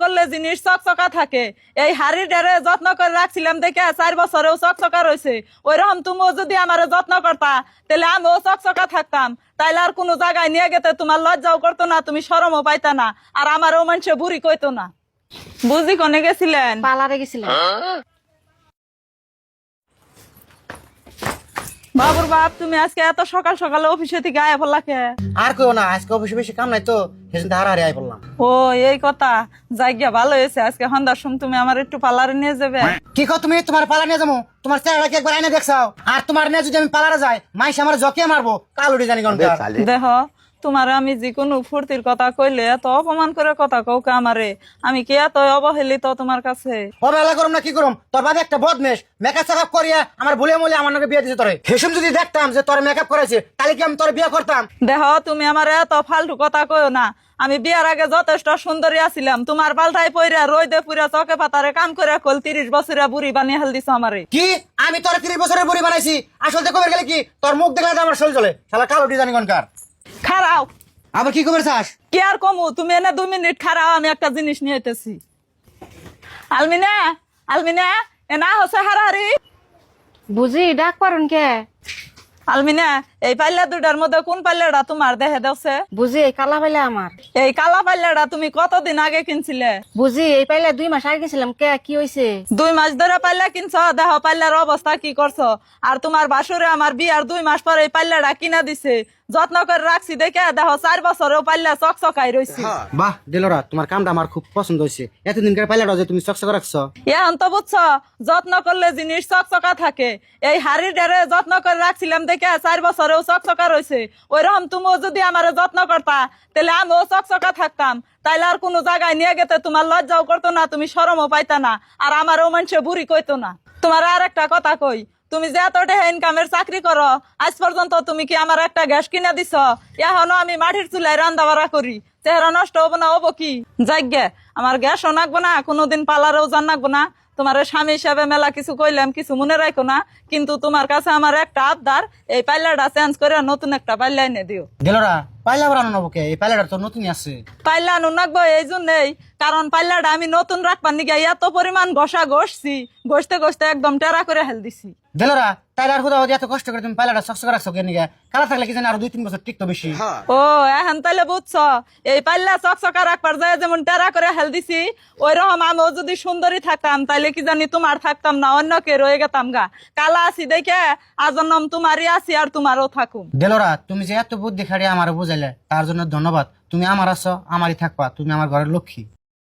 করলে জিনিস চকচকা থাকে। এই হাড়ি ডেরে যত্ন করে রাখছিলাম দেখে 4 বছরেও চকচকা রয়েছে। ওইরকম তুমিও যদি আমার যত্ন করতা তাহলে আমিও চকচকা থাকতাম। তাইলে আর কোনো জায়গায় নিয়ে গেতে তোমার লজ্জাও করতো না, তুমি শরমও পাইতা না, আর আমারও মানুষে বুড়ি কইতো না। বুঝি কোনে গেছিলেন? পার্লারে গেছিলাম। বাবুর বাপ, তুমি আজকে এত সকাল সকালে অফিসে থেকে আয়া পড়লাকে? আর কেউ না, আজকে অফিসে বেশি কাম নাই তো, সেজন্য হারাহারি আই পড়লাম। ও এই কথা, জায়গা ভালো হয়েছে। আজকে সন্ধ্যার সময় তুমি আমার একটু পার্লারে নিয়ে যাবে। কি কও তুমি? তোমার পালা নিয়ে যাবো? তোমার চেহারা কি একবার আইনে দেখছাও? আর তোমার নিয়ে যদি আমি পালারে যাই, মাইসে আমার জকিয়ে মারবো, কাল উঠে জানি কোন। দেখ, তোমার আমি যে কোনো ফুর্তির কথা কইলে এত অপমান করে কথা কৌকে আমারে, আমি কি এত অবহেলিত তোমার কাছে? অবহেলা করুম না কি করুম? তোর বাদে একটা বদমেশ মেকআপ চেকআপ করিয়া আমার ভুলে মলে আমার নাকি বিয়ে দিছে তোরে। হেসুম যদি দেখতাম যে তোর মেকআপ করেছে, তাহলে কি আমি তোর বিয়ে করতাম? দেখ, তুমি আমার এত ফালতু কথা কইও না। আমি বিয়ার আগে যথেষ্ট সুন্দরী আছিলাম। তোমার পাল্টাই পইরা রইদে পুরা চকে পাতারে কাম করে কল 30 বছরের বুড়ি বানিয়ে হেল দিছো আমারে। কি আমি তোর 30 বছরের বুড়ি বানাইছি? আসলে কবে গেলে কি তোর মুখ দেখলে তো আমার শরীর চলে, শালা কাল উঠে জানি কোনকার। খারাও। আবার কি খবর চাস? কি আর কমু, তুমি এনে 2 মিনিট খারাও, আমি একটা জিনিস নিয়ে আইতেছি। আলমিনা, আলমিনা, এনা হচ্ছে হারাহারি। বুঝি ডাক পারুন কে? আলমিনা, এই পাল্লা দুটার মধ্যে কোন পাল্লাটা তোমার দেহে দেওছে? বুঝি এই কালা পাইলে আমার। এই কালা পাল্লাটা তুমি কতদিন আগে কিনছিলে? বুঝি এই পাইলে 2 মাস আগে গেছিলাম। কে কি হয়েছে? 2 মাস ধরে পাল্লা কিনছো, দেহ পাল্লার অবস্থা কি করছো? আর তোমার বাসুরে আমার বিয়ার 2 মাস পরে এই পাল্লাটা কিনা দিছে। যত্ন করে রাখছি দেখে দেহ 4 বছরেও পাল্লা চকচকাই রয়েছে। বাহ দিলরা, তোমার কামটা আমার খুব পছন্দ হয়েছে। এতদিন করে পাইলা যে তুমি চকচক রাখছো। এখন তো বুঝছো, যত্ন করলে জিনিস চকচকা থাকে। এই হাড়ি ডেরে যত্ন করে রাখছিলাম দেখে 4 বছরেও চকচকা রয়েছে। ওইরকম তুমিও যদি আমার যত্ন করতা তাহলে আমিও চকচকা থাকতাম। তাইলে আর কোনো জায়গায় নিয়ে গেতে তোমার লজ্জাও করতো না, তুমি শরমও পাইতা না, আর আমারও মানুষে বুড়ি কইতো না। তোমার আর একটা কথা কই, তুমি যে এত টাকা ইনকামের চাকরি করো, আজ পর্যন্ত তুমি কি আমার একটা গ্যাস কিনা দিছ? এখনো আমি মাটির চুলায় রান্না বাড়া করি, চেহারা নষ্ট হবো না হবো কি? যাইগে, আমার গ্যাসও নাকবো না, কোনোদিন পালারেও জান নাকবো না। তোমার স্বামী হিসাবে মেলা কিছু কইলাম, কিছু মনে রাখো না। কিন্তু তোমার কাছে আমার একটা আবদার, এই পাল্লাটা চেঞ্জ করে নতুন একটা পাল্লা এনে দিও। দিলরা, পাইলা বানানো নবো কে? এই পাইলাটা তো নতুনই আছে। পাল্লা আনু নাকবো এই জন্যই, কারণ পাল্লাটা আমি নতুন রাখবার নিগে এত পরিমাণ ঘষা ঘষছি, ঘষতে ঘষতে একদম টেরা করে হেল দিছি। দিলরা, তাইলে আর কোথাও এত কষ্ট করে তুমি পাইলাটা চকচক রাখছো কেন? কালা থাকলে কি জানি আরো 2-3 বছর টিকতো বেশি। ও এখন তাইলে বুঝছো, এই পাল্লা চকচকা রাখবার যায় যেমন টেরা করে হেল দিছি, ওই রকম আমিও যদি সুন্দরী থাকতাম তাইলে কি জানি তোমার থাকতাম না, অন্য কে রয়ে গেতাম গা। কালা আছি দেখে আজন্ম তোমারই আছি, আর তোমারও থাকুম। দিলরা, তুমি যে এত বুদ্ধি খাড়িয়ে আমার বুঝাইলে তার জন্য ধন্যবাদ। তুমি আমার আছো, আমারই থাকবা, তুমি আমার ঘরের লক্ষ্মী।